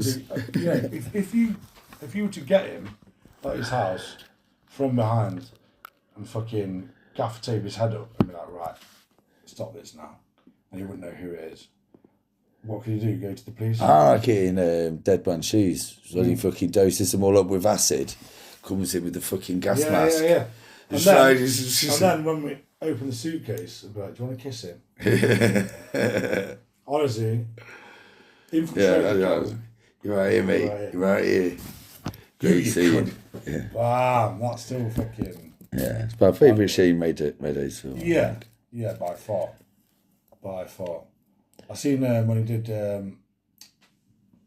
films. If you were to get him at his house from behind and fucking gaffer tape his head up and be like, right, stop this now, and he wouldn't know who it is, what could you do? Go to the police? I like it in Dead Man's Shoes. So he fucking doses them all up with acid, comes in with the fucking gas mask. Yeah. And then when we open the suitcase, I'd be like, do you want to kiss him? Honestly, infiltrate. You're right here, mate. You're right here. Great scene. Yeah. Wow, that's still fucking. Yeah, it's my favourite Shane Meadows film. Yeah, by far. I seen when he did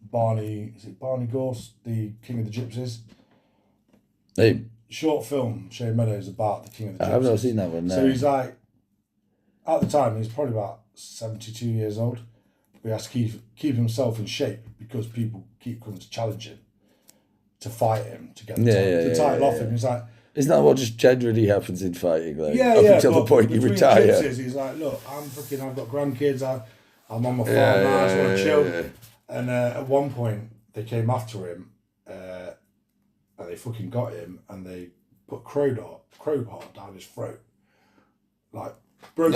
Barney. Is it Barney Gorse, the King of the Gypsies? Hey, short film, Shane Meadows, about the King of the Gypsies. I've not seen that one. No. So he's like, at the time, he's probably about 72 years old. But he has to keep himself in shape because people keep coming to challenge him, to fight him, to get the title off him. He's like, isn't that what just generally happens in fighting? Like, up until the point you retire. Gypsies, he's like, look, I've got grandkids, I'm on my farm now, I just want to chill. Yeah. And at one point, they came after him, and they fucking got him, and they put crowbar down his throat, like broke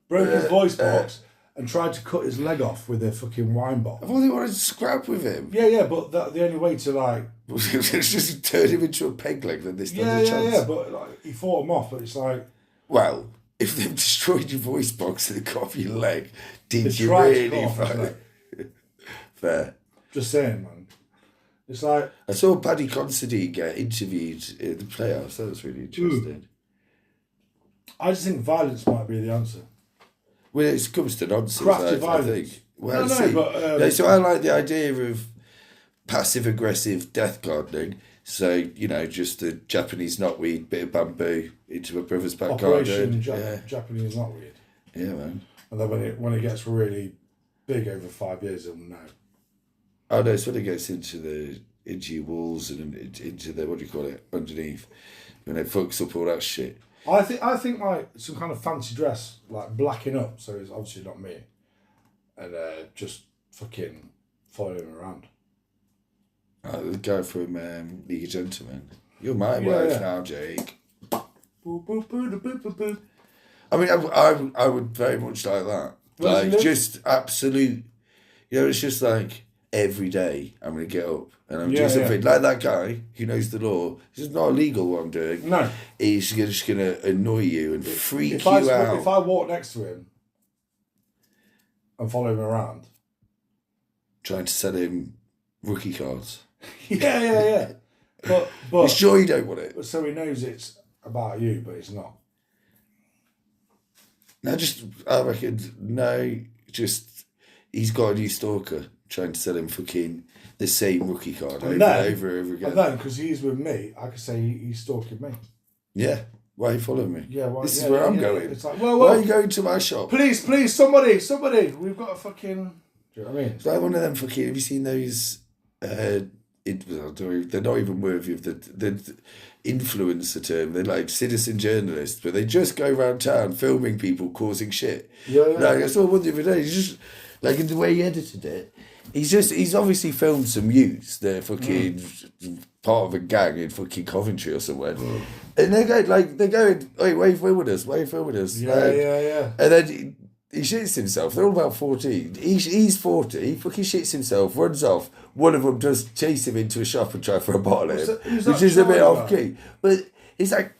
his voice box, and tried to cut his leg off with a fucking wine bottle. I thought they wanted to scrap with him. Yeah, but the only way to like was just turn him into a peg leg. Then this chance. Yeah, but like he fought him off. But it's like, well, if they've destroyed your voice box and they cut off your leg, did you really fight? Fair. Just saying, man. It's like I saw Paddy Considine get interviewed in the playoffs. That was really interesting. I just think violence might be the answer. Well, it comes to nonsense. Crafty I violence. think. Well, so I like the idea of passive-aggressive death gardening. So, just the Japanese knotweed, bit of bamboo into a brother's back garden. Japanese knotweed. Yeah, man. And then when it gets really big over 5 years, he'll know. Oh no, it's when it gets into your walls and into the, what do you call it, underneath, when it fucks up all that shit. I think like some kind of fancy dress, like blacking up, so it's obviously not me, and just fucking following him around. The guy from League of Gentlemen. You're my wife now, Jake. I mean, I would very much like that. Like, just absolute, it's just like, every day I'm going to get up and I'm doing something like that guy who knows the law. This is not illegal what I'm doing. No. He's just going to annoy you and freak you out. If I walk next to him and follow him around. Trying to sell him rookie cards. Yeah. But you sure you don't want it? So he knows it's about you, but it's not. I reckon, he's got a new stalker trying to sell him fucking the same rookie card over and over again. And then, because he's with me, I could say he's stalking me. Yeah. Why are you following me? Yeah, this is where I'm going. It's like, why are you going to my shop? Please, somebody, we've got a fucking... Do you know what I mean? It's like one of them fucking... Have you seen those... they're not even worthy of the influencer term. They're like citizen journalists, but they just go around town filming people causing shit. Yeah. Like, I saw one the other day. He's just... Like, in the way he edited it, he's obviously filmed some youths that are fucking part of a gang in fucking Coventry or somewhere. And they're going, hey, why are you filming us? Yeah. And then he shits himself. They're all about 14. He's 40, he fucking shits himself, runs off. One of them does chase him into a shop and try for a bottle of him, which is a bit off-key. But it's like,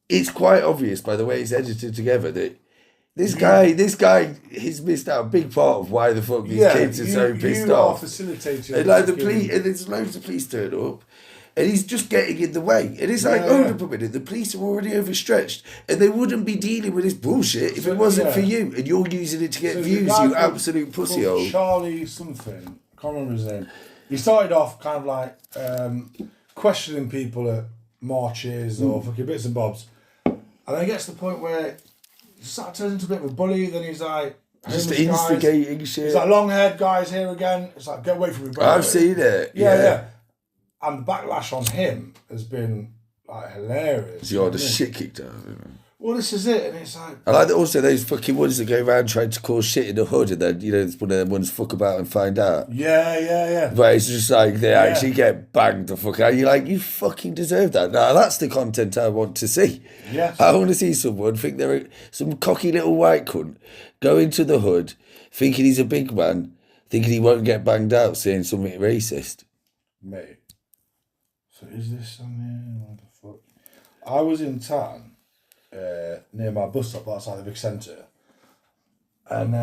it's quite obvious by the way it's edited together that This guy, he's missed out a big part of why the fuck these kids are so pissed off. And like and there's loads of police turn up, and he's just getting in the way. And it's like, hold up a minute, the police are already overstretched, and they wouldn't be dealing with this bullshit if it wasn't for you, and you're using it to get views, you absolute pussyhole. Charlie something, I can't remember his name. He started off kind of like questioning people at marches or fucking bits and bobs, and then it gets to the point where sort of turns into a bit of a bully. Then he's like, just instigating shit. He's like, long-haired guys here again. It's like, get away from me, bro. I've seen it. Yeah. And the backlash on him has been like hilarious. He got the shit kicked out of him. Well, this is it, and it's like... I like that also those fucking ones that go around trying to cause shit in the hood and then, it's one of them ones fuck about and find out. Yeah. But it's just like they actually get banged the fuck out. You're like, you fucking deserve that. Now, that's the content I want to see. Yes. I want to see someone think they're some cocky little white cunt go into the hood thinking he's a big man, thinking he won't get banged out saying something racist. Mate. So is this on here? What the fuck? I was in town. Near my bus stop outside the big centre, and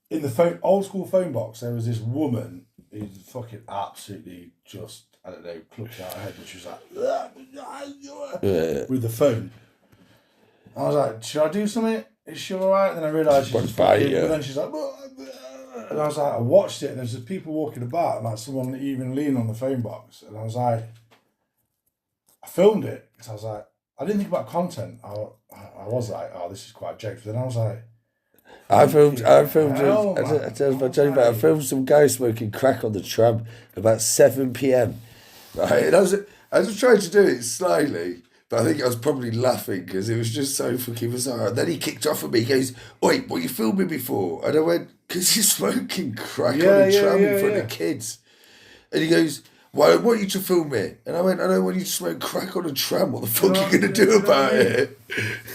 in the old school phone box there was this woman who fucking absolutely just, I don't know, clutched out her head, and she was like with the phone. I was like, should I do something? Is she alright? And then I realised she's just fucking, and then she's like, and I was like, I watched it, and there's just people walking about, and like someone even leaning on the phone box, and I was like, I filmed it because I was like, I didn't think about content. I was like, oh, this is quite jokes. But then I was like, I filmed some guy smoking crack on the tram about 7 p.m. Right, and I was trying to do it slyly, but I think I was probably laughing because it was just so fucking bizarre. And then he kicked off at me. He goes, "Wait, what are you filming me for?" And I went, "Because you're smoking crack on a tram in front of kids." And he goes, "Well, I want you to film me." And I went, "I don't want you to smoke crack on a tram. What the fuck are you going to do about it?"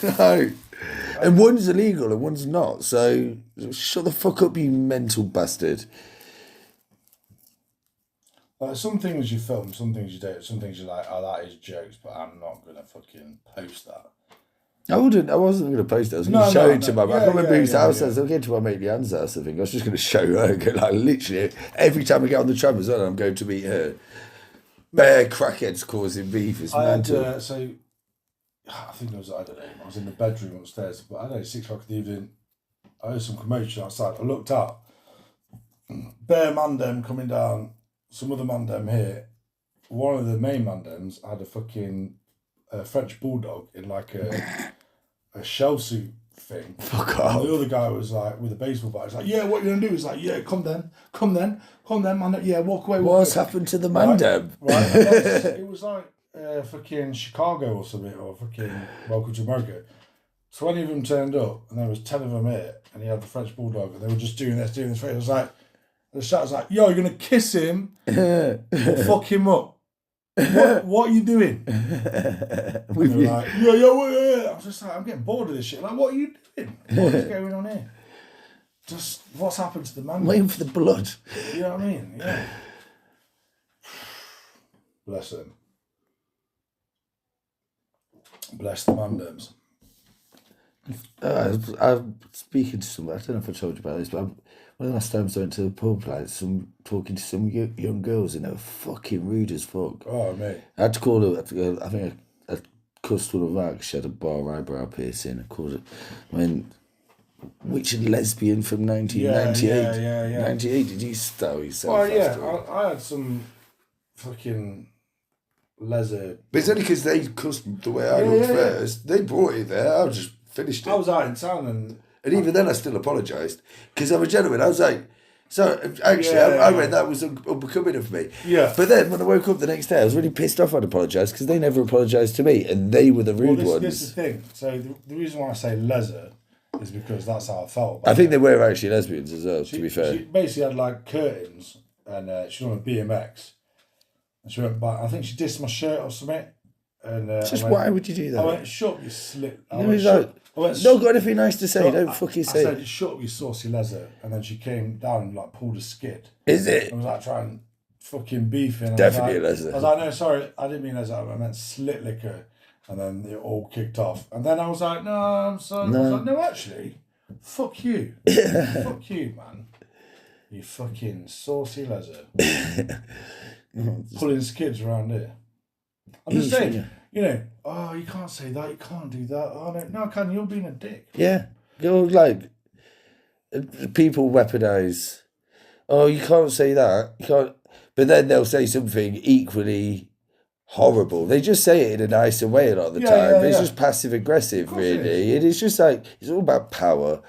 No. And one's illegal and one's not. So shut the fuck up, you mental bastard. Some things you film, some things you don't. Some things you're like, oh, that is jokes, but I'm not going to fucking post that. I wasn't going to post it. I was going to show it to my mate. I can't remember whose house I was. I'll get to my mate Leanne's house, I think. I was just going to show her. Like, literally, every time I get on the tram as well, I'm going to meet her. Bare crackheads causing beef. It's mental. I think I don't know, I was in the bedroom upstairs, but I don't know, 6 o'clock in the evening, I heard some commotion outside. I looked up, bare mandem coming down, some other mandem here. One of the main mandems had a fucking French bulldog in like a shell suit thing. Fuck off. And the other guy was like, with a baseball bat, he's like, yeah, what you gonna do? He's like, yeah, come then, man. Yeah, walk away. What's happened to the mandem? Right. It was like fucking Chicago or something, or fucking Welcome to America. 20 of them turned up, and there was 10 of them here, and he had the French bulldog, and they were just doing this. It was like, the shot was like, yo, you're gonna kiss him or fuck him up. What are you doing? And they were like, yeah. I was just like, I'm getting bored of this shit. Like, what are you doing? What is going on here? Just what's happened to the man? Waiting for the blood. You know what I mean? Yeah. Bless them. Bless the mandems. I'm speaking to somebody. I don't know if I told you about this, but one of the last times I went to the pub, like talking to some young girls, and they were fucking rude as fuck. Oh, mate. I had to call her. I think I cussed one of her because she had a bar eyebrow piercing. I called her. I mean, which lesbian from 1998? Yeah. 98. Did you stow yourself? Well, yeah. I had some fucking leather. But it's only because they cussed the way I looked first. They brought it there. I just finished it. I was out in town and even then I still apologised because I'm a gentleman. I was like, so actually I read that was unbecoming of me. Yeah. But then when I woke up the next day, I was really pissed off. I'd apologised because they never apologised to me, and they were the rude ones. This is the thing. So the reason why I say leather is because that's how I felt. I think they were actually lesbians as well. To be fair, she basically had like curtains, and she was on a BMX. And she went back. I think she dissed my shirt or something. And why would you do that? I went, shut up, you slit. Not got anything nice to say. Don't fucking say. I said, shut up, you saucy leather. And then she came down and like pulled a skid. Is it? I was like trying fucking beefing. Definitely leather. I was like, no, sorry, I didn't mean leather. I meant slit liquor. And then it all kicked off. And then I was like, no, I'm sorry. No. I was like, no, actually, fuck you. Fuck you, man. You fucking saucy leather. Pulling skids around here. I'm just saying, oh, you can't say that, you can't do that. Oh, no, I can, you're being a dick. Yeah. Like, people weaponise, oh, you can't say that, you can't, but then they'll say something equally horrible. They just say it in a nicer way a lot of the time. It's just passive aggressive, really. It is just like, it's all about power.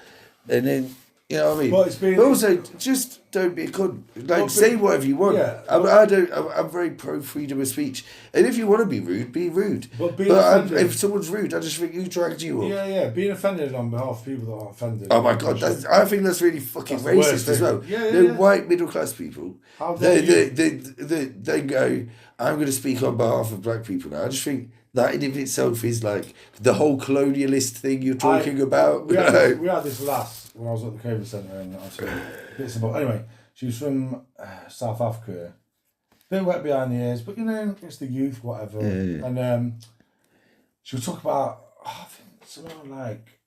And then You know what I mean? But also, just don't be a cunt. Like, say whatever you want. Yeah, I'm very pro freedom of speech. And if you want to be rude, be rude. But if someone's rude, I just think you dragged you up. Yeah. Being offended on behalf of people that aren't offended. Oh my God, I think that's really fucking racist as well. Yeah. White middle class people, they go, I'm going to speak on behalf of black people now. I just think that in itself is like the whole colonialist thing you're talking about. We had this last when I was at the COVID centre and I was bits about. Anyway, she was from South Africa, bit wet behind the ears, but it's the youth, whatever. Yeah. And she would talk about I think something like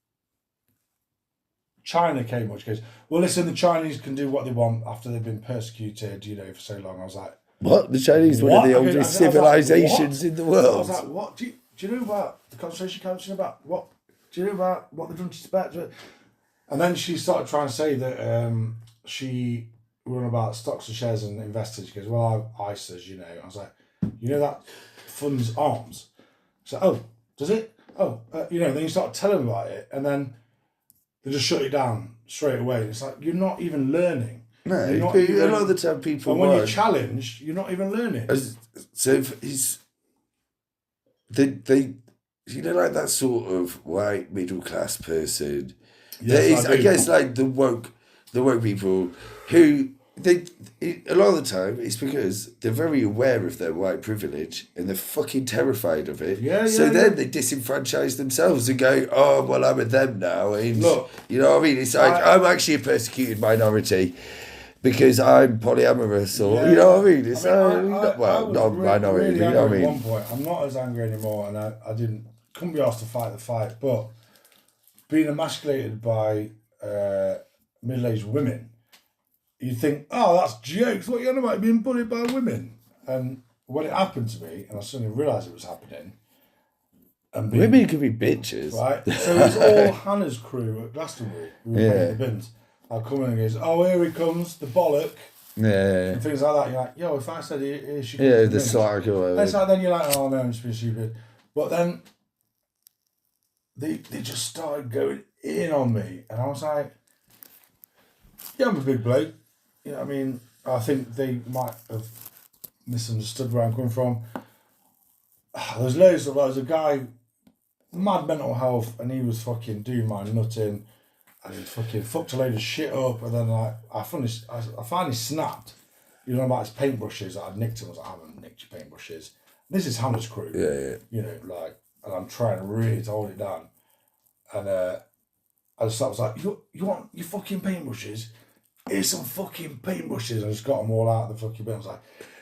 China came up. She goes, well, listen, the Chinese can do what they want after they've been persecuted, for so long. I was like, what? The Chinese were one of the oldest civilizations in the world. I was like, what? Do you know about the concentration camps? About what? Do you know about what they've done to Tibet? And then she started trying to say that she were on about stocks and shares and investors. She goes, well, ISAs, I was like, that funds arms. So, oh, does it? Oh, then you start telling them about it, and then they just shut it down straight away. It's like, you're not even learning. No, a lot of the time people. And when you're challenged, you're not even learning. So if he's, they, like that sort of white middle class person. Yes, I guess like the woke people who a lot of the time it's because they're very aware of their white privilege and they're fucking terrified of it. Then they disenfranchise themselves and go, oh well, I'm with them now. And look, you know what I mean? It's like I'm actually a persecuted minority because I'm polyamorous, or you know what I mean? It's not minority. Really, you know what I mean? At one point, I'm not as angry anymore, and I couldn't be asked to fight the fight, but being emasculated by middle-aged women, you think, oh, that's jokes. What are you on about? Being bullied by women? And when it happened to me, and I suddenly realised it was happening. And women can be bitches, right? So it was all Hannah's crew at Glastonbury. We were playing the bins. I'll come in and goes, oh, here he comes, the bollock. Yeah. And things like that. You're like, yo, if I said here she comes. The slag or whatever. It's like, then you're like, oh no, I'm just being stupid. But then they just started going in on me. And I was like, yeah, I'm a big bloke. You know what I mean? I think they might have misunderstood where I'm coming from. There's a guy, mad mental health, and he was fucking doing my nutting. And he fucking fucked a load of shit up, and then I finally snapped. About his paintbrushes that I'd nicked him. I was like, I haven't nicked your paintbrushes. This is Hannah's crew. Yeah. And I'm trying really to hold it down. And I was like, you want your fucking paintbrushes? Here's some fucking paintbrushes. I just got them all out of the fucking bin. I was like,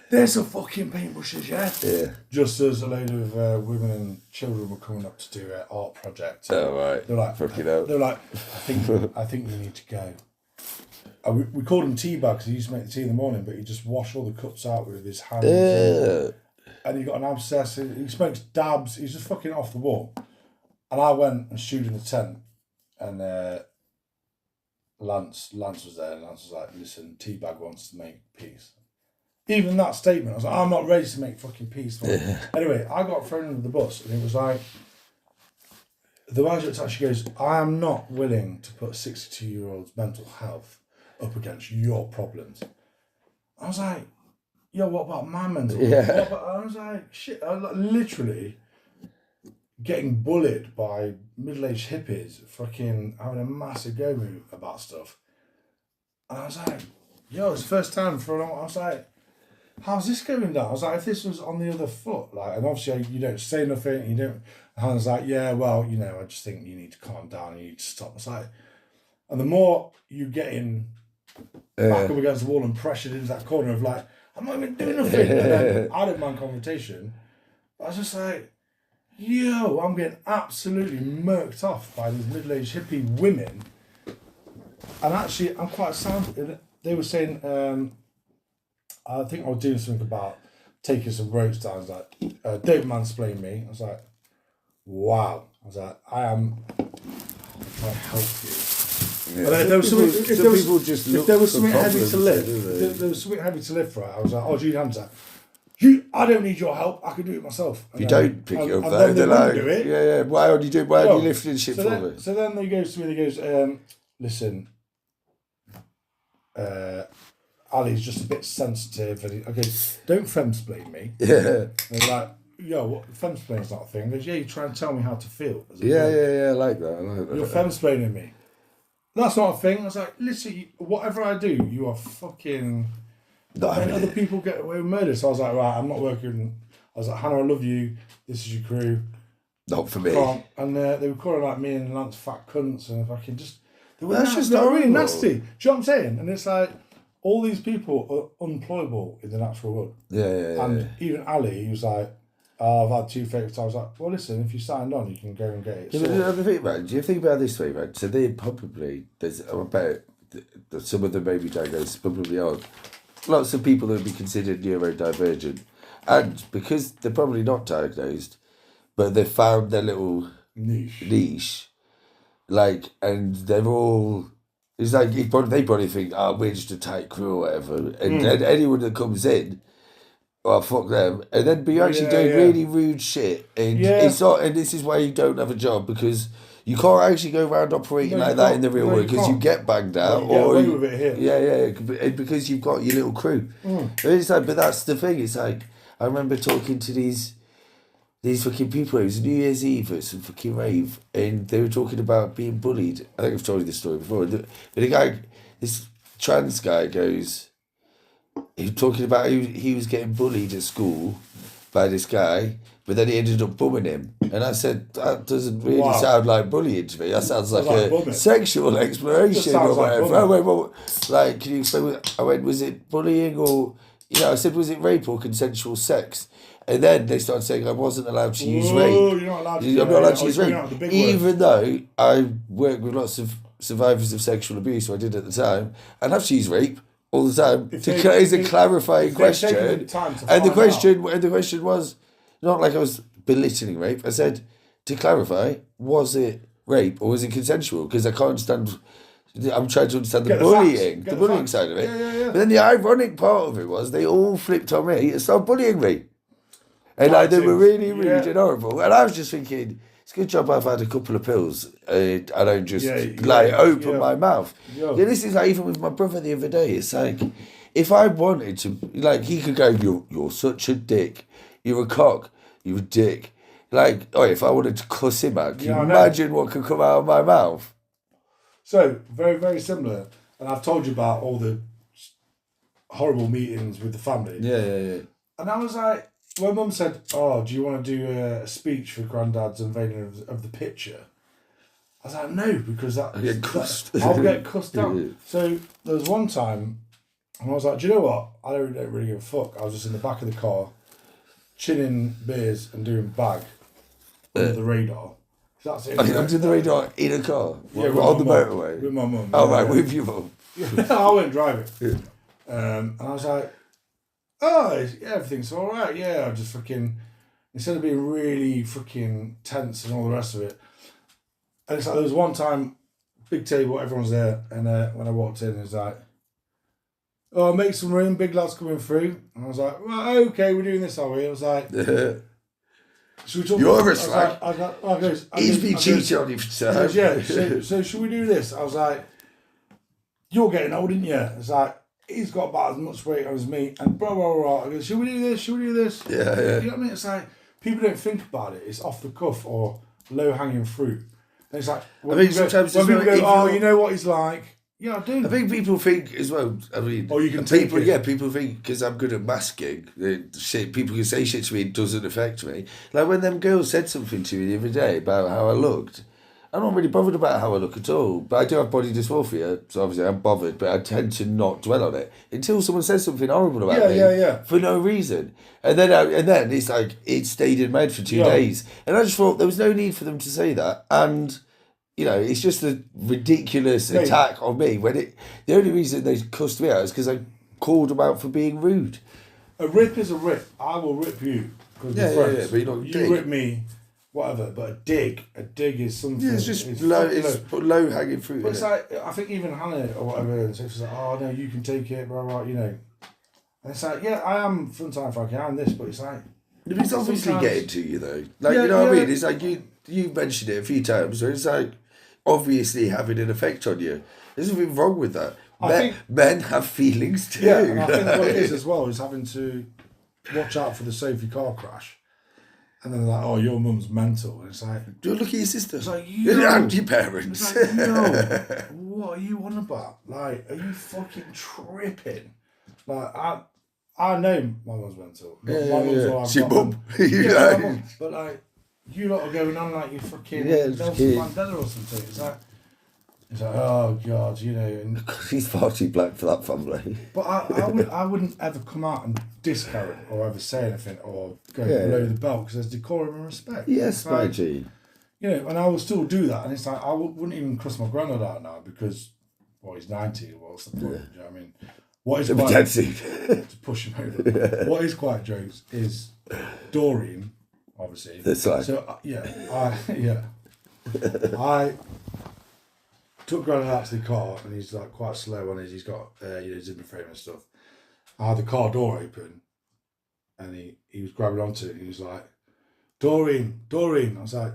there's some fucking paintbrushes, yeah? Yeah. Just as a load of women and children were coming up to do an art project. Oh, right. They're like, fucking hell. They're like, I think we need to go. We called him Teabag because he used to make the tea in the morning, but he just washed all the cups out with his hands. And he got an abscess. He smokes dabs. He's just fucking off the wall. And I went and stewed in the tent. And Lance was there. And Lance was like, listen, Teabag wants to make peace. Even that statement, I was like, I'm not ready to make fucking peace. Anyway, I got thrown under the bus. And it was like, the manager actually goes, I am not willing to put a 62-year-old's mental health up against your problems. I was like, yo, what about my mental health? I was like, shit, I was literally getting bullied by middle-aged hippies, fucking having a massive go about stuff. And I was like, yo, it's the first time for a long. I was like, how's this going down? I was like, if this was on the other foot, and obviously you don't say nothing, you don't. And I was like, yeah, well, I just think you need to calm down, you need to stop. It's like, and the more you get in back up against the wall and pressured into that corner of like, I'm not even doing nothing. And then I didn't mind confrontation. I was just like, yo, I'm getting absolutely murked off by these middle-aged hippie women. And actually, I'm quite sound. They were saying, I think I was doing something about taking some ropes down. I was like, don't mansplain me. I was like, wow. I was like, I'm trying to help you. Yeah. But there was something, if there was something heavy to lift, there was something heavy to lift, right? I was like, oh, Gene Ham's like, I don't need your help. I can do it myself. And you don't pick it up though. They're like, do it. Why are you lifting shit for me? So then they goes to me. They goes, listen, Ali's just a bit sensitive, and I goes, don't femsplain me. Yeah. And they're like, yo, what femsplain's not a thing. He goes, yeah, you try and tell me how to feel. Yeah, I like that. You're femsplaining me. That's not a thing. I was like, listen, whatever I do, you are fucking. And other people get away with murder. So I was like, right, I'm not working. I was like, Hannah, I love you. This is your crew. Not for me. And they were calling like me and Lance fat cunts and fucking just. They were just really nasty. Do you know what I'm saying? And it's like, all these people are unemployable in the natural world. Yeah. And even Ali, he was like, oh, I've had 2 fake. So I was like, well, listen, if you signed on, you can go and get it. Yeah, but do you think about it this way, right? So they probably, there's about some of them may be diagnosed, probably aren't. Lots of people that would be considered neurodivergent. And because they're probably not diagnosed, but they found their little niche, like, and they're all, it's like, they probably think, oh, we're just a tight crew or whatever. And then anyone that comes in, well, fuck them. And then be actually doing really rude shit. And it's not, and this is why you don't have a job, because you can't actually go around operating like that in the real world, because you get banged out. Or you get away with it here. Yeah, because you've got your little crew. And it's like, but that's the thing. It's like, I remember talking to these fucking people. It was New Year's Eve at some fucking rave, and they were talking about being bullied. I think I've told you this story before. But the guy, this trans guy goes, he was talking about he was getting bullied at school by this guy, but then he ended up bumming him. And I said, that doesn't really sound like bullying to me. That sounds like a sexual exploration or whatever. I went, well, like, can you explain? I went, was it bullying or, I said, was it rape or consensual sex? And then they started saying I wasn't allowed to use rape. You're not allowed to, I'm not allowed to use rape. Even though I work with lots of survivors of sexual abuse, or I did at the time, and have to use rape all the time. It's a clarifying question. And the question was not like I was belittling rape. I said, to clarify, was it rape or was it consensual? Because I can't understand. I'm trying to understand the bullying side of it. Yeah. But then the ironic part of it was they all flipped on me and started bullying me. And like, they were really rude and horrible. And I was just thinking, it's a good job I've had a couple of pills. I don't just open my mouth. Yeah, this is like even with my brother the other day. It's like, if I wanted to, like, he could go, you're such a dick. You're a cock. You're a dick. Like, if I wanted to cuss him out, can you imagine what could come out of my mouth? So, very, very similar. And I've told you about all the horrible meetings with the family. Yeah. And I was like, when Mum said, do you want to do a speech for Grandad's unveiling of the picture? I was like, no, because I'll get cussed out. Yeah. So there was one time, and I was like, do you know what? I don't really give a fuck. I was just in the back of the car, chinning beers and doing bag under the radar. That's it. Under the radar in a car? On the motorway? With my mum. Oh, right, with your mum. I wouldn't drive it. Yeah. And I was like, everything's all right. Yeah, I just fucking, instead of being really fucking tense and all the rest of it. And it's like, there was one time, big table, everyone's there, and when I walked in, it was like, make some room, big lads coming through. And I was like, well, okay, we're doing this, are we? I was like, you're a slag. He's been cheating on you for time. Yeah, so should we do this? I was like, you're getting old, aren't you? It's like, he's got about as much weight as me, and blah, blah, blah. I go, should we do this? Should we do this? Yeah. You know what I mean? It's like, people don't think about it. It's off the cuff or low-hanging fruit. And it's like, when people go, you know what he's like. Yeah, I do. I think people think as well, you can take it. Yeah, people think, because I'm good at masking, people can say shit to me, it doesn't affect me. Like when them girls said something to me the other day about how I looked, I'm not really bothered about how I look at all, but I do have body dysmorphia, so obviously I'm bothered, but I tend to not dwell on it until someone says something horrible about me for no reason. And then it's like, it stayed in my head for 2 days. And I just thought there was no need for them to say that. And, it's just a ridiculous attack on me when the only reason they cussed me out is because I called them out for being rude. A rip is a rip. I will rip you. But you're not you rip me. Whatever, but a dig is something. Yeah, it's just low hanging fruit. But it's like, I think even Hannah or whatever, and so she's like, oh no, you can take it, blah blah, And it's like, yeah, I am from time for I'm this, but it's like, it's obviously getting to you though. Like what I mean? It's like you mentioned it a few times, where it's like obviously having an effect on you. There's nothing wrong with that. Men have feelings too. Yeah, and I think what it is as well is having to watch out for the safety car crash. And then they're like, oh, your mum's mental. And it's like... Do look at your sister. It's like, and your parents. It's like, what are you on about? Like, are you fucking tripping? Like, I know my mum's mental. My mum's She mum. Yeah, my mum. But like, you lot are going on like you fucking Nelson Mandela or something. It's like, oh God, you know. And, he's far too black for that family. But I wouldn't ever come out and diss Karen or ever say anything or go below the belt because there's decorum and respect. Yes, my G. You know, and I will still do that. And it's like, I wouldn't even cross my granddad out now because, well, he's 90. What's the point? Do you know what I mean? What is quite... to push him over. What is quite jokes is Doreen, obviously. That's like... So, I took Granddad out to the car and he's like quite slow on it. He's got zipper frame and stuff. I had the car door open and he was grabbing onto it and he was like, Doreen. I was like,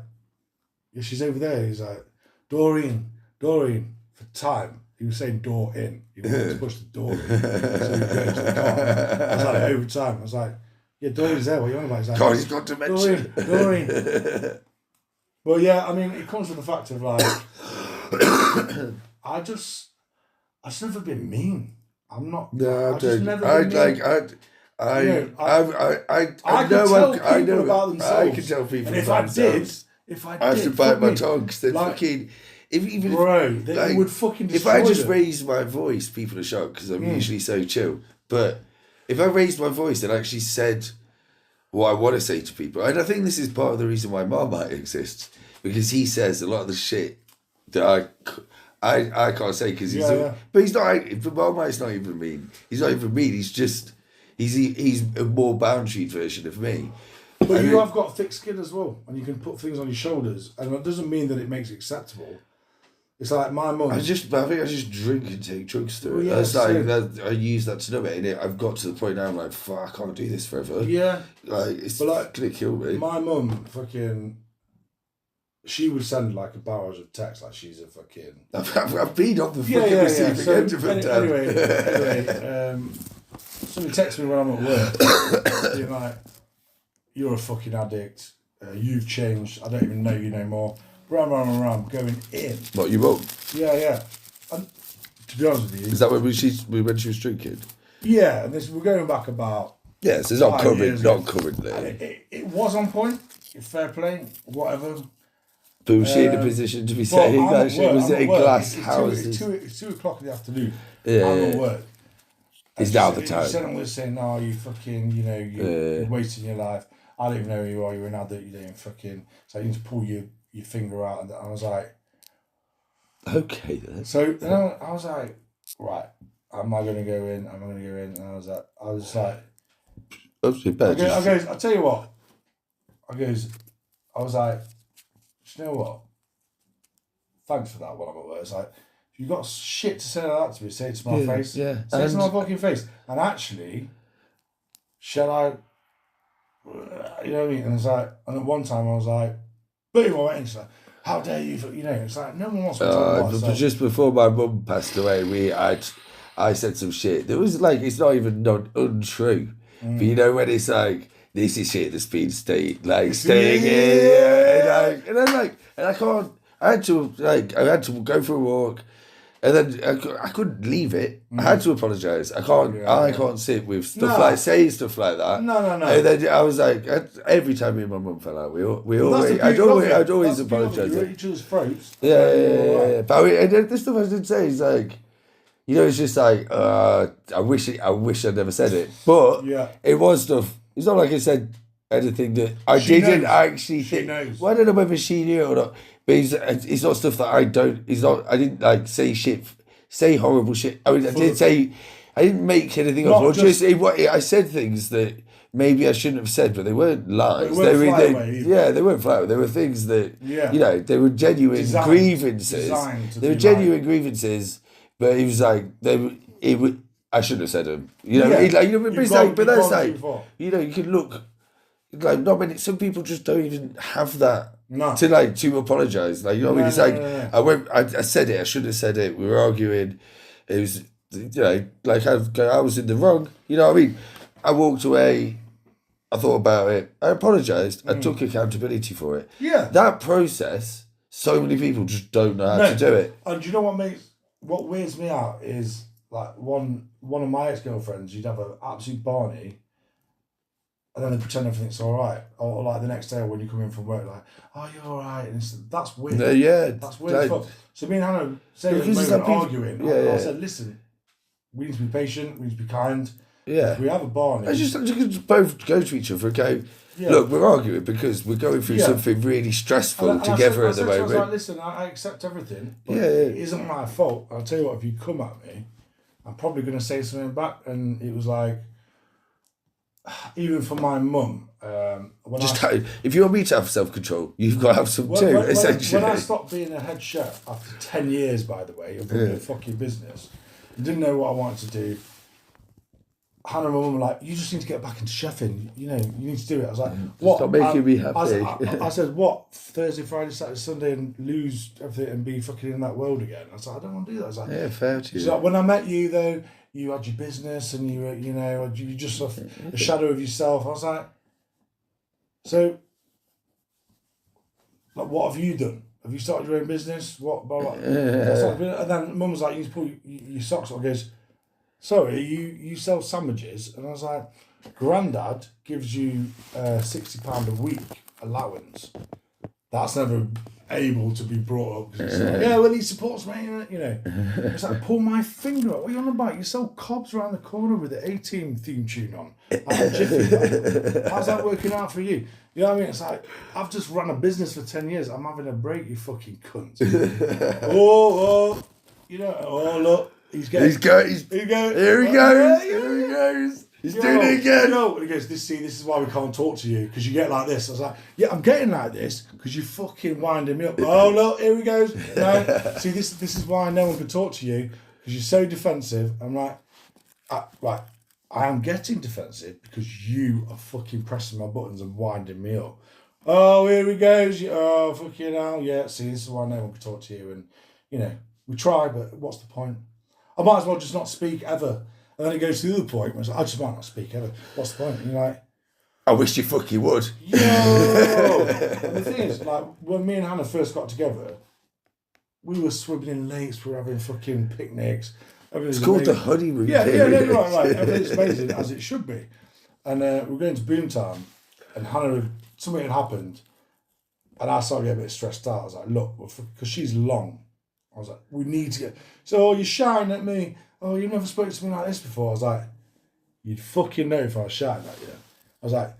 yeah, she's over there. He's like, Doreen, for time. He was saying door in. He wanted to push the door in. So he got into the car. I was like, over time. I was like, yeah, Doreen's there. What are you on about? He's like, God, he's got dementia. Doreen. Well, yeah, I mean, it comes with the fact of like, I've never been mean. I'm not. No, I've just never been mean. I can tell people and about themselves. If I have to bite my tongue because they would fucking destroy if I just them. raise my voice, people are shocked because I'm usually so chill. But if I raised my voice and actually said what I want to say to people, and I think this is part of the reason why Marmite exists, because he says a lot of the shit that I can't say because but he's not. Marmite's not even mean. He's not even mean. He's just he's a more boundary version of me. But you have got thick skin as well, and you can put things on your shoulders, and that doesn't mean that it makes it acceptable. It's like my mum. I think I just drink and take drugs through it. I use that to numb it, and I've got to the point now I'm like, fuck, I can't do this forever. Yeah. Like, it's gonna kill me. My mum fucking... She would send like a barrage of texts like she's a fucking... I've been on the fucking receiving end of it, Dad. Anyway, somebody texts me when I'm at work. You're like, you're a fucking addict. You've changed. I don't even know you no more. Ram, going in. What, you mum? Yeah. And to be honest with you... Is that when she was drinking? Yeah, and we're going back about... Yes, it's not currently. It was on point. Fair play, whatever. But was she in a position to be saying that she was in glass houses? It's 2 o'clock in the afternoon. Yeah. I'm at work. It's now the time. Someone was saying, "No, you fucking, you're wasting your life. I don't even know who you are. You're an adult. You don't fucking. So you need to pull your finger out." And I was like, "Okay then." So then I was like, "Right, am I going to go in? Am I going to go in?" And I was just like, I tell you what. I was like, you know what? Thanks for that. When I'm at work, it's like, if you've got shit to say like that to me, say it to my face. Yeah. Say it to my fucking face. And actually, shall I? You know what I mean? And it's like, and at one time I was like, boom, I went in. It's like, how dare you? It's like no one wants to talk about myself. Just before my mum passed away, I said some shit. There was like, it's not even untrue. But when it's like, this is shit that's been staying here, and I'm like, and I had to go for a walk, and then I couldn't leave it. I had to apologise. I can't sit with stuff saying stuff like that. No. And then I was like, every time me and my mum fell out, I'd always apologise. You're at each other's throats. Yeah. But and the stuff I did say is like, it's just like, I wish I'd never said it, but it was stuff. It's not like I said anything that I didn't actually think. Knows. Well, I don't know whether she knew it or not. But it's not stuff that I don't. It's not. I didn't like say horrible shit. I mean, I didn't make anything up. I said things that maybe I shouldn't have said, but they weren't lies. They weren't flat away. They were things that they were genuine grievances. They were genuine grievances, but it was like I shouldn't have said them. But that's like, you can look like not many. Some people just don't even have that to apologise. Like, it's like I said it. I shouldn't have said it. We were arguing. It was like I was in the wrong. You know what I mean? I walked away. I thought about it. I apologised. I took accountability for it. Yeah. That process, so many people just don't know how to do it. And do you know what weirds me out is like one of my ex-girlfriends, you'd have an absolute Barney, and then they pretend everything's all right. Or like the next day when you come in from work, like, oh, you're all right. And that's weird. That's weird as fuck. So me and Hannah, we were arguing. I said, listen, we need to be patient. We need to be kind. Yeah. If we have a Barney. I just both go to each other and go, look, we're arguing because we're going through something really stressful together at the moment. I was like, listen, I accept everything. But it isn't my fault. I'll tell you what, if you come at me, I'm probably going to say something back. And it was like, even for my mum, if you want me to have self-control, you've got to have some too, essentially. When I stopped being a head chef after 10 years, by the way, of running a fucking business, I didn't know what I wanted to do. Hannah and my mum were like, you just need to get back into chefing. You know, you need to do it. I was like, what? Stop making me happy. I said, what? Thursday, Friday, Saturday, Sunday, and lose everything and be fucking in that world again? I was like, I don't want to do that. I was like, fair to you. She's like, when I met you, though, you had your business and you were, you just a shadow of yourself. I was like, so, like, what have you done? Have you started your own business? What? Blah, blah. And then Mum was like, you need to pull your socks on. Goes, sorry, you sell sandwiches? And I was like, Grandad gives you £60 a week allowance. That's never able to be brought up. It's like, he supports me, you know. It's like, pull my finger up. What are you on about? You sell cobs around the corner with the A-Team theme tune on. I'm Jiffy. How's that working out for you? You know what I mean? It's like, I've just run a business for 10 years. I'm having a break, you fucking cunt. Look. Here he goes. He's doing it again. And he goes, this is why we can't talk to you, because you get like this. I was like, yeah, I'm getting like this because you're fucking winding me up. Oh, look, here he goes. No, see, this is why no one can talk to you, because you're so defensive. I'm like, right, I am getting defensive because you are fucking pressing my buttons and winding me up. Oh, here he goes. Oh, fucking hell. Yeah, see, this is why no one can talk to you. And, you know, we try, but what's the point? I might as well just not speak ever. And then it goes to the other point where I just might not speak ever. What's the point? And you're like, I wish you fucking would. Yo! And the thing is, like, when me and Hannah first got together, we were swimming in lakes, we were having fucking picnics. It's called amazing. The honeymoon. Yeah, right. Everything's amazing, as it should be. And we're going to Boomtown, and Hannah, something had happened, and I started getting a bit stressed out. I was like, look, because she's long. I was like, we need to get... So, you're shouting at me. Oh, you never spoke to me like this before. I was like, you'd fucking know if I was shouting at you. I was like,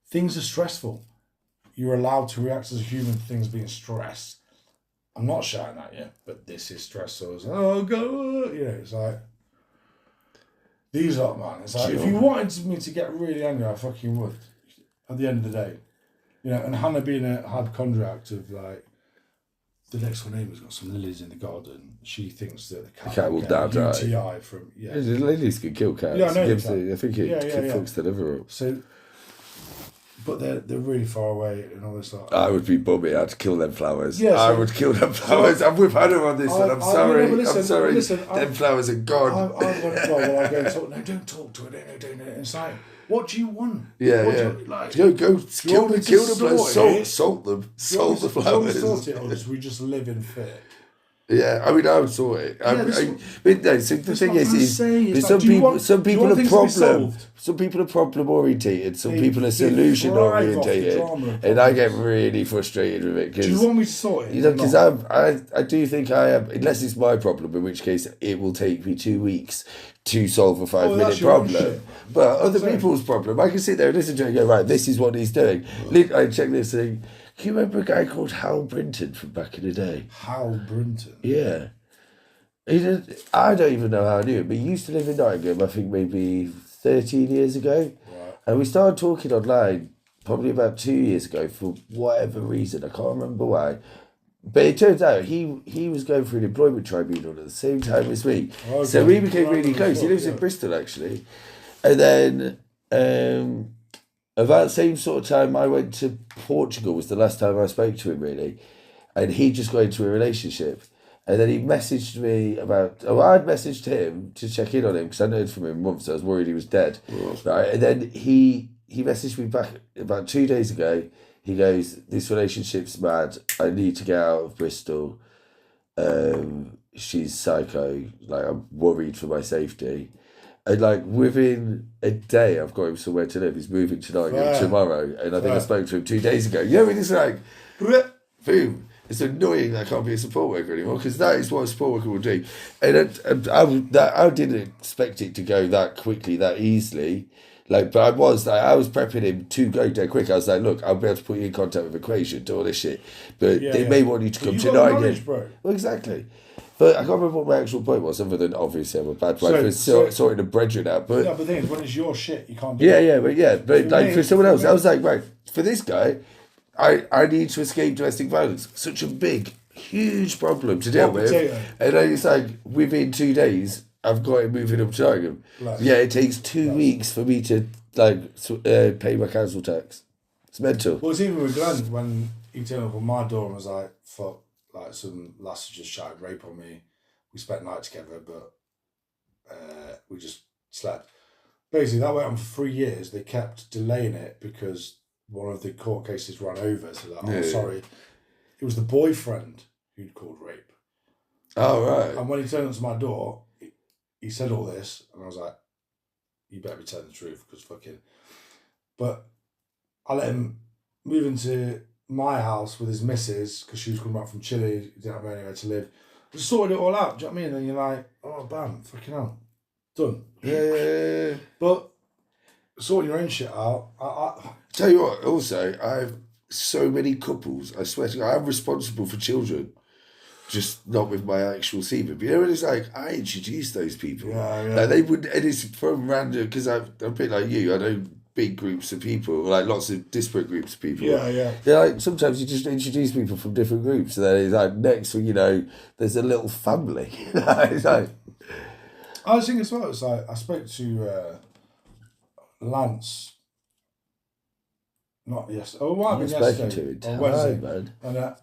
things are stressful. You're allowed to react as a human to things being stressed. I'm not shouting at you, but this is stressful. I was like, oh, go. You know, it's like, these are, man. It's like, if you wanted me to get really angry, I fucking would. At the end of the day. You know, and Hannah being a hypochondriac of like, the next door neighbour's got some lilies in the garden. She thinks that the cat will die UTI from... Yeah, the lilies can kill cats. Yeah, I know. I think it fucks the liver up. So, but they're really far away and all this stuff. I would be bummy. I'd kill them flowers. Yeah, I would kill them flowers. We've had her on this one. I'm sorry. I'm sorry. Them flowers are gone. I go and talk. No, don't talk to her. No, don't. It's like, what do you want? Yeah. Go kill the flowers. Salt them. Salt the flowers. Sort it, or we just live in fear? Yeah, I mean, I would sort it. But no, so the thing is some people are problem orientated, some people are solution orientated, and I get really frustrated with it. Do you want me to sort it? You know, because I do think I am, unless it's my problem, in which case it will take me 2 weeks to solve a 5-minute problem. But other people's problem, I can sit there and listen to it and go, right, this is what he's doing. I check this thing. Can you remember a guy called Hal Brinton from back in the day? Hal Brinton? Yeah. I don't even know how I knew it, but he used to live in Nottingham, I think maybe 13 years ago. Right. And we started talking online probably about 2 years ago for whatever reason. I can't remember why. But it turns out he was going through an employment tribunal at the same time as me. Okay. So we became really close. He lives in Bristol, actually. And then... about the same sort of time I went to Portugal was the last time I spoke to him, really. And he just got into a relationship. And then he messaged me I'd messaged him to check in on him because I hadn't heard from him in months. So I was worried he was dead. Right, and then he messaged me back about 2 days ago. He goes, "This relationship's mad. I need to get out of Bristol. She's psycho. Like, I'm worried for my safety." And like within a day, I've got him somewhere to live. He's moving to Nottingham tomorrow, and I think I spoke to him 2 days ago. You know, when it's like, boom. It's annoying that I can't be a support worker anymore because that is what a support worker will do. And I didn't expect it to go that quickly, that easily. Like, but I was prepping him to go dead quick. I was like, look, I'll be able to put you in contact with Equation, do all this shit. But they may want you to come tonight again. Well, exactly. But I can't remember what my actual point was, other than obviously I'm a bad wife for sorting the brethren out. But the thing is, when it's your shit, you can't do it. But like for someone else, I was like, right, for this guy, I need to escape domestic violence. Such a big, huge problem to deal with. And then it's like, within 2 days, I've got him moving up to Nottingham. It takes 2 weeks for me to pay my council tax. It's mental. Well, it's even with Glenn, when he turned up on my door and was like, fuck, like some lass just shouted rape on me. We spent the night together, but we just slept. Basically, that went on for 3 years. They kept delaying it because one of the court cases ran over. So sorry. It was the boyfriend who'd called rape. Oh, right. And when he turned up to my door, he said all this, and I was like, you better be telling the truth, because fucking... But I let him move into my house with his missus, because she was coming back from Chile, he didn't have anywhere to live. I just sorted it all out, do you know what I mean? And you're like, oh, bam, fucking hell. Done. Yeah. But sorting your own shit out, I tell you what, also, I have so many couples, I swear to God, I'm responsible for children. Just not with my actual semen. But you know when it's like, I introduced those people. Like they would, and it's from random, because I'm a bit like you, I know big groups of people, like lots of disparate groups of people. They're like, sometimes you just introduce people from different groups, and then it's like, next thing you know, there's a little family. It's like, I was thinking as well, it's like, I spoke to Lance, not yesterday, it might have been yesterday, or Wednesday, and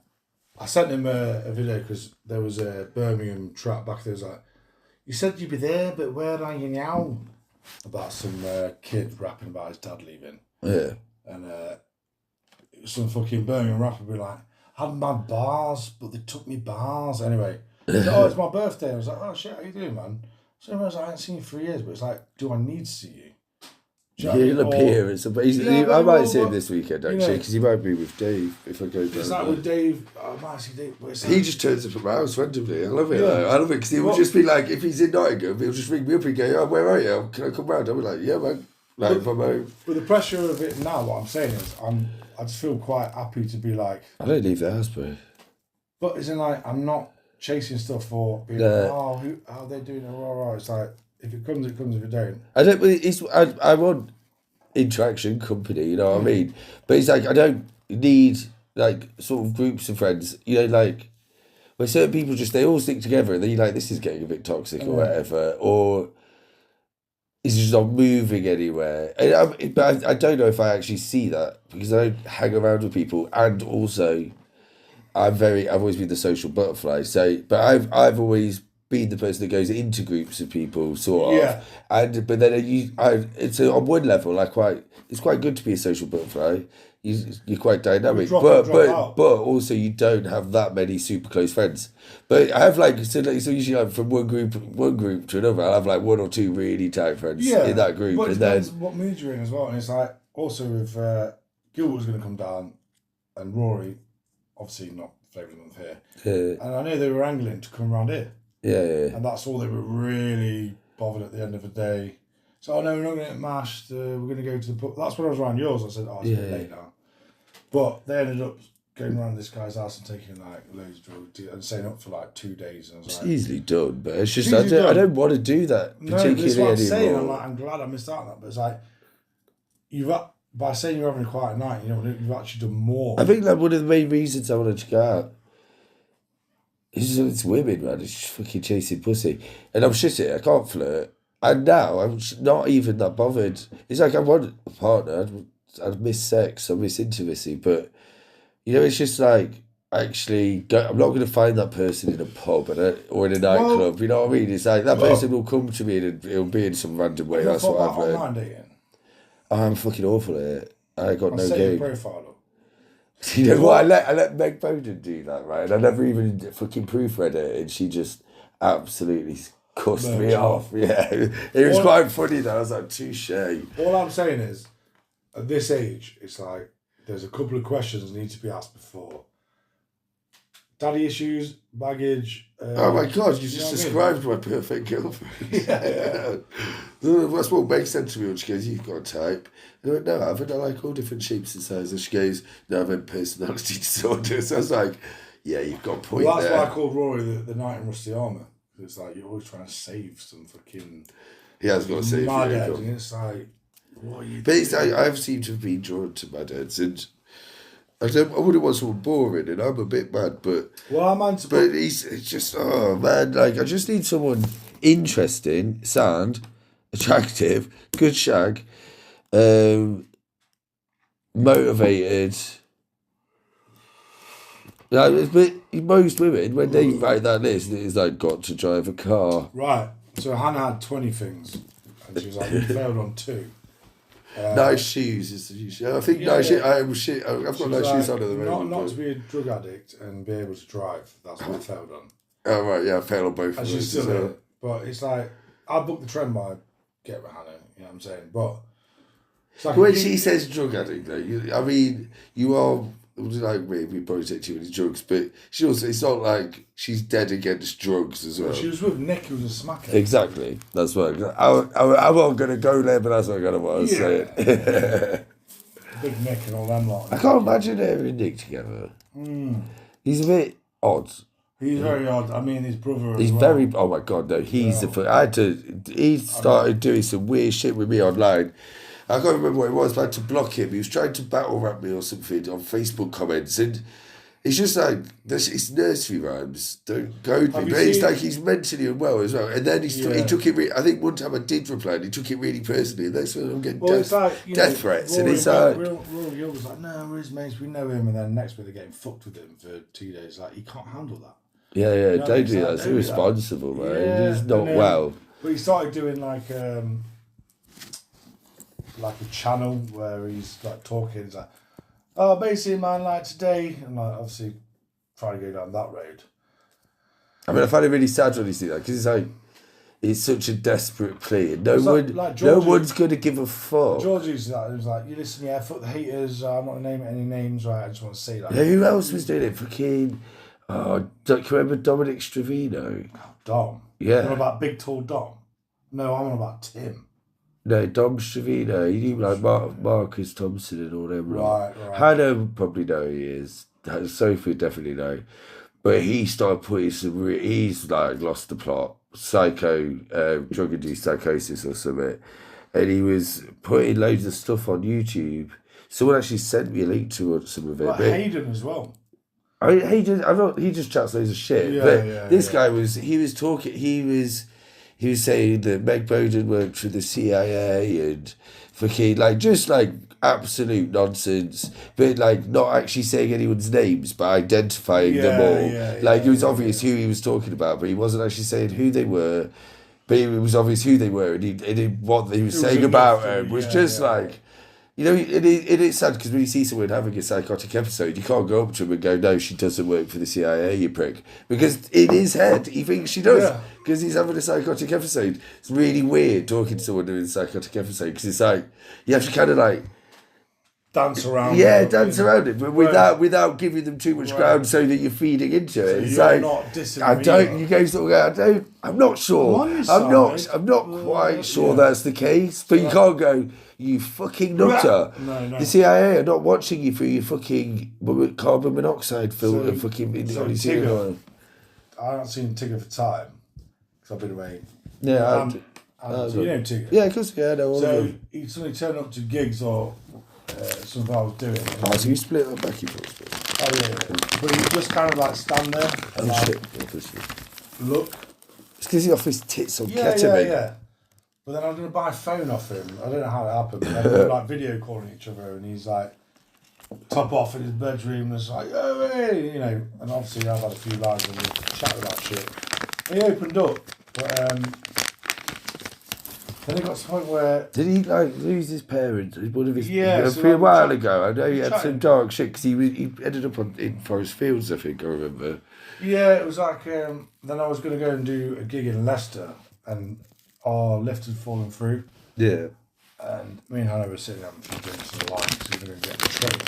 I sent him a video because there was a Birmingham track back there. Was like, you said you'd be there, but where are you now? About some kid rapping about his dad leaving. Yeah. And some fucking Birmingham rapper be like, I had my bars, but they took me bars. Anyway, said, oh, it's my birthday. I was like, oh shit, how you doing, man? So I was like, I haven't seen you for years, but it's like, do I need to see you? He'll appear. I might see him this weekend, actually, because he might be with Dave if I go down. It's like with Dave, I might see Dave. He just turns up at my house randomly. I love it. I love it because he will just be like, if he's in Nottingham, he'll just ring me up and go, oh, where are you? Can I come round? I'll be like, yeah, man. Like, if I'm home. But the pressure of it now, what I'm saying is, I just feel quite happy to be like... I don't leave the house, bro. But isn't like, I'm not chasing stuff for being like, oh, how are they doing it? All right. It's like, if it comes, it comes. If it don't. I want interaction, company, you know what I mean? But it's like, I don't need, like, sort of groups of friends, you know, like, where certain people just, they all stick together and then you're like, this is getting a bit toxic or whatever, or it's just not moving anywhere. But I don't know if I actually see that, because I don't hang around with people, and also, I've always been the social butterfly, so, but I've always been the person that goes into groups of people, sort of. But then it's on one level, it's quite good to be a social butterfly. You're quite dynamic, but also you don't have that many super close friends. But I have so usually like from one group to another, I'll have like one or two really tight friends in that group. But it depends what mood you're in as well. And it's like also if Gilbert was going to come down, and Rory, obviously not flavour of the month here, and I know they were angling to come around here. Yeah. And that's all they were really bothered at the end of the day. So, no, we're not going to get mashed. We're going to go to the pub. That's when I was around yours. I said, it's a bit late now. But they ended up going around this guy's house and taking like loads of drugs and staying up for like 2 days. And I was it's like, easily done, but it's just I don't want to do that particularly that's what I'm anymore. saying. I'm glad I missed out on that. But it's like by saying you're having a quiet night, you've actually done more. I think that one of the main reasons I wanted to go out. It's women, man. It's just fucking chasing pussy. And I'm shitty. I can't flirt. And now I'm not even that bothered. It's like I want a partner. I miss sex. I miss intimacy. But, it's just like, actually go. I'm not going to find that person in a pub or in a nightclub. You know what I mean? It's like that person will come to me and it'll be in some random way. That's what I've learned. Online dating? I'm fucking awful at it. I got no set game. Your profile up. You know what? I let Meg Bowden do that, right? And I never even fucking proofread it, and she just absolutely cussed me off. Yeah, it was quite funny though. I was like, touche. All I'm saying is, at this age, it's like there's a couple of questions that need to be asked before. Daddy issues, baggage. Oh my God, you just described my perfect girlfriend. Yeah. That's what Meg said to me when she goes, you've got a type. And I went, no, I haven't. I like all different shapes and sizes. And she goes, no, I've had personality disorder. So I was like, yeah, you've got a point there. That's why I called Rory the Knight in Rusty Armour. It's like you're always trying to save some fucking... He has got to save mad head, and it's like, what are you doing? But I've seemed to have been drawn to mad heads, and I wouldn't want someone boring, and I'm a bit mad, but... Well, but it's just, oh man, like, I just need someone interesting, sound, attractive, good shag, motivated. Like, but most women, when they write that list, it's like, got to drive a car. Right. So Hannah had 20 things, and she was like, you failed on 2. Nice shoes is the issue. I think nice shoes. I've got nice shoes on at the moment. Not to be a drug addict and be able to drive. That's what I failed on. Oh right, yeah, I failed on both. And she's still in it. But it's like, I booked the trend by get with Hannah, you know what I'm saying? But it's like when she says drug addict, though, I mean, you are like me. We probably take too many drugs, but she also, it's not like she's dead against drugs as well. She was with Nick, who was a smacker. Exactly. That's what I'm not going to go there, but that's what I was saying. Big Nick and all them lot. I can't imagine her and Nick together. He's a bit odd. He's very odd. I mean, his brother. He's very. Oh my God, no! He started doing some weird shit with me online. I can't remember what it was, but I had to block him. He was trying to battle rap me or something on Facebook comments, and it's just like it's nursery rhymes. Don't go to me. But it's like he's mentally unwell as well. And then he took it. I think one time I did reply, and he took it really personally. And that's when I'm getting death threats. Rory, and it's like Rory was like, no, we're his mates, we know him. And then next week they're getting fucked with him for 2 days. Like, he can't handle that. Yeah, you know, don't do that. It's irresponsible, man. Yeah, He's not well. But he started doing like a channel where he's like talking. He's like, oh, basically, man, like today, and like obviously trying to go down that road. I mean, I find it really sad when you see that because it's like it's such a desperate plea. No one's going to give a fuck. George used that. He was like, you listen, yeah, fuck the haters. I'm not naming any names, right? I just want to say that. Yeah, who else was doing it? Fucking. Oh, do you remember Dominic Stravino? Dom? Yeah. You're about big, tall Dom? No, I'm on about Tim. No, Dom Stravino. He knew like Marcus Thompson and all them. Right. Hannah probably know who he is. Sophie definitely know. But he started putting some... he's like lost the plot. Drug-induced psychosis or something. And he was putting loads of stuff on YouTube. Someone actually sent me a link to some of it. Like Hayden as well. He just chats loads of shit. This guy was saying that Meg Bowden worked for the CIA and fucking just absolute nonsense, but not actually saying anyone's names but identifying them all. It was obvious who he was talking about, but he wasn't actually saying who they were. But it was obvious who they were, and what he was saying about them was you know, it's sad because when you see someone having a psychotic episode, you can't go up to him and go, no, she doesn't work for the CIA, you prick. Because in his head, he thinks she does. Because he's having a psychotic episode. It's really weird talking to someone doing a psychotic episode because it's like, you have to kind of dance around. Yeah, dance around it, but without giving them too much ground so that you're feeding into it. It's you're not disagreeing. You go sort of, I'm not sure. I'm not quite sure that's the case. But you can't go, you fucking nutter. No. The CIA are not watching you through your fucking carbon monoxide filter. Tigger, I haven't seen Tigger for time because I've been away. Yeah, you know Tigger. Yeah, of course. Yeah, I know. So he suddenly turned up to gigs or something I was doing. So you split up Becky for us? Oh yeah. But he just kind of stand there. Oh shit! Look. It's because he's off his tits on ketamine. Yeah. But then I'm going to buy a phone off him. I don't know how it happened. But we're video calling each other, and he's like, top off in his bedroom and it's like, oh, hey, you know, and obviously I've had a few lives and we chatted about shit. And he opened up, but then it got to the point where... Did he like lose his parents? One of his... Yeah. A while ago, I know he had some dark shit because he ended up in Forest Fields, I think, I remember. Yeah, it was like, then I was going to go and do a gig in Leicester and our lift had fallen through. Yeah. And me and Hannah were sitting having a few drinks in the line because we were going to get the train.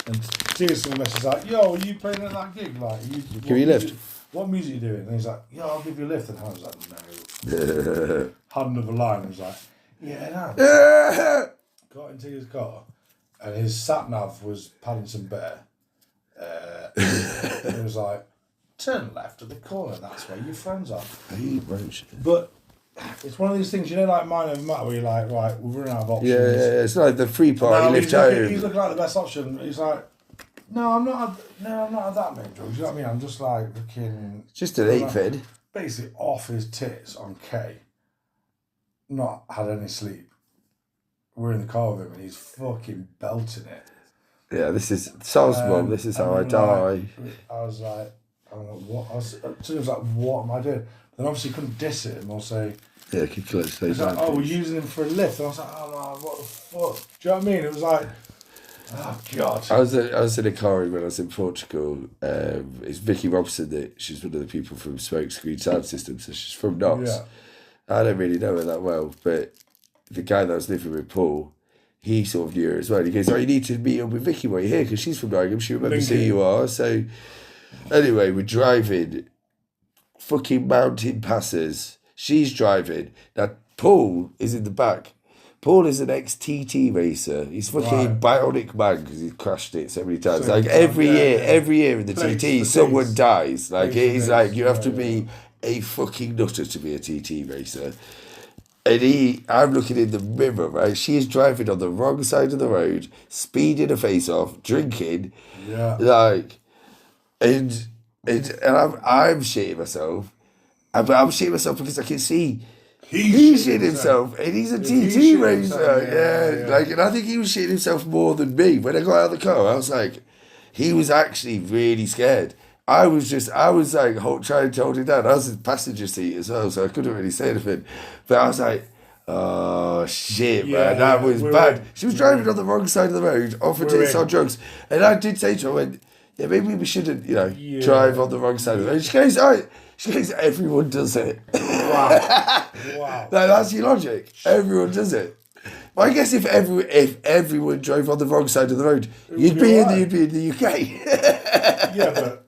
And seriously, message like, yo, are you playing at that gig? Like, Give you a lift. What music are you doing? And he's like, yeah, I'll give you a lift. And Hannah was like, no. Had another line and was like, yeah, no. Got into his car and his sat nav was Paddington Bear. It was like, turn left at the corner, that's where your friends are. But it's one of these things, you know, like Mine Over Matter, where you're like, right, we're running out of options. Yeah, it's like the free party lift home. He's looking like the best option. He's like, no, I'm not at that many drugs. You know what I mean? I'm just like fucking... Just an 8-fed. Basically off his tits on K. Not had any sleep. We're in the car with him and he's fucking belting it. Yeah, this is Sal's mum. This is how I die. I was like, what? I was like, what am I doing? Then obviously couldn't diss it and say, yeah, keep close. He's like, oh, we're using him for a lift. And I was like, oh no, what the fuck? Do you know what I mean? It was like, oh god. I was in a car when I was in Portugal. It's Vicky Robson. She's one of the people from Smokescreen Sound System, so she's from Knox. Yeah. I don't really know her that well, but the guy that was living with Paul, he sort of knew her as well. He goes, oh, you need to meet up with Vicky while you're here because she's from Nottingham. She remembers who you are. So anyway, we're driving fucking mountain passes. She's driving. Now, Paul is in the back. Paul is an ex-TT racer. He's fucking bionic man because he's crashed it so many times. Like every year in the TT, someone dies. Like it is like you have to be a fucking nutter to be a TT racer. And I'm looking in the mirror, right? She is driving on the wrong side of the road, speeding her face off, drinking. Yeah. Like, and I'm shitting myself. I'm shitting myself because I can see he's shitting himself and he's a TT racer. Yeah. Like, and I think he was shitting himself more than me. When I got out of the car, I was like, he was actually really scared. I was like trying to hold him down. I was in the passenger seat as well, so I couldn't really say anything. But I was like, oh shit, man, that was bad. She was driving on the wrong side of the road, offered to on drugs. And I did say to her, I went, yeah, maybe we shouldn't, drive on the wrong side of the road. She goes, everyone does it. Wow. No, that's your logic. Everyone does it. Well, I guess if everyone drove on the wrong side of the road, you'd be in the UK. Yeah, but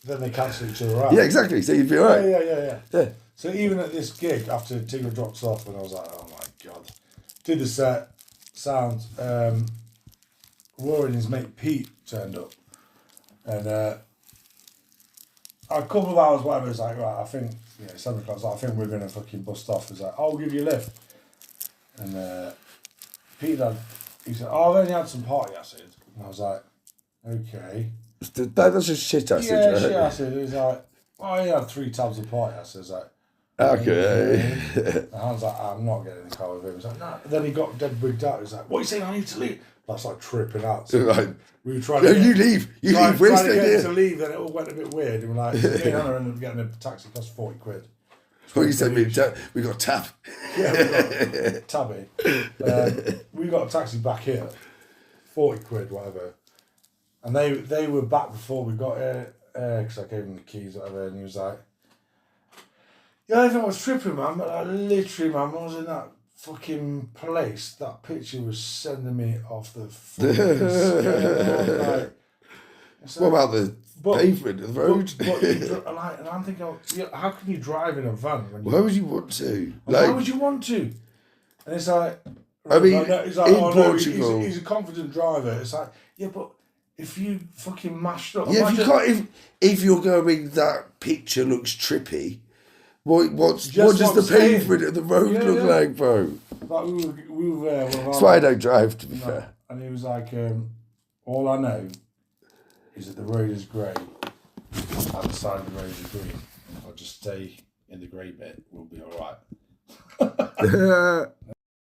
then they cancel each other out. Yeah, exactly. So you'd be alright. Yeah. So even at this gig, after Tigger drops off, and I was like, oh my god. Did the set, sound. Rory and his mate Pete turned up. And a couple of hours, whatever, it's like, right, I think, 7 o'clock, I think we're going to fucking bust off. He's like, I'll give you a lift. And Pete he said, oh, I've only had some party acid. And I was like, okay. That's just shit acid, yeah, right? Shit acid. He's like, well, I only had 3 tabs of party acid. I was like, okay. And I was like, I'm not getting in the car with him. He's like, no. And then he got dead wigged out. He's like, what are you saying? I need to leave. That's like tripping out. So like, we were trying to you leave. You leave. We're trying to get him to leave, then it all went a bit weird. And we're like, me and Hannah ended up getting a taxi, cost 40 quid. What you said, we got tap. Yeah, we got tabby. We got a taxi back here, 40 quid, whatever. And they were back before we got here, because I gave him the keys, whatever, and he was like, yeah, I think I was tripping, man, but I literally, man, when I was in that fucking place, that picture was sending me off the fucking scale. What about the pavement of the road? And I'm thinking, how can you drive in a van? Why would you want to? Why would you want to? And it's like, I mean, he's like, in Portugal, he's a confident driver. It's like, yeah, but if you fucking mashed up, yeah, if you're going, that picture looks trippy. What does the pavement of the road look like, bro? Like we were there. That's why I don't drive, to be fair. And he was like, all I know is that the road is grey and the side of the road is green. If I just stay in the grey bit, we'll be all right.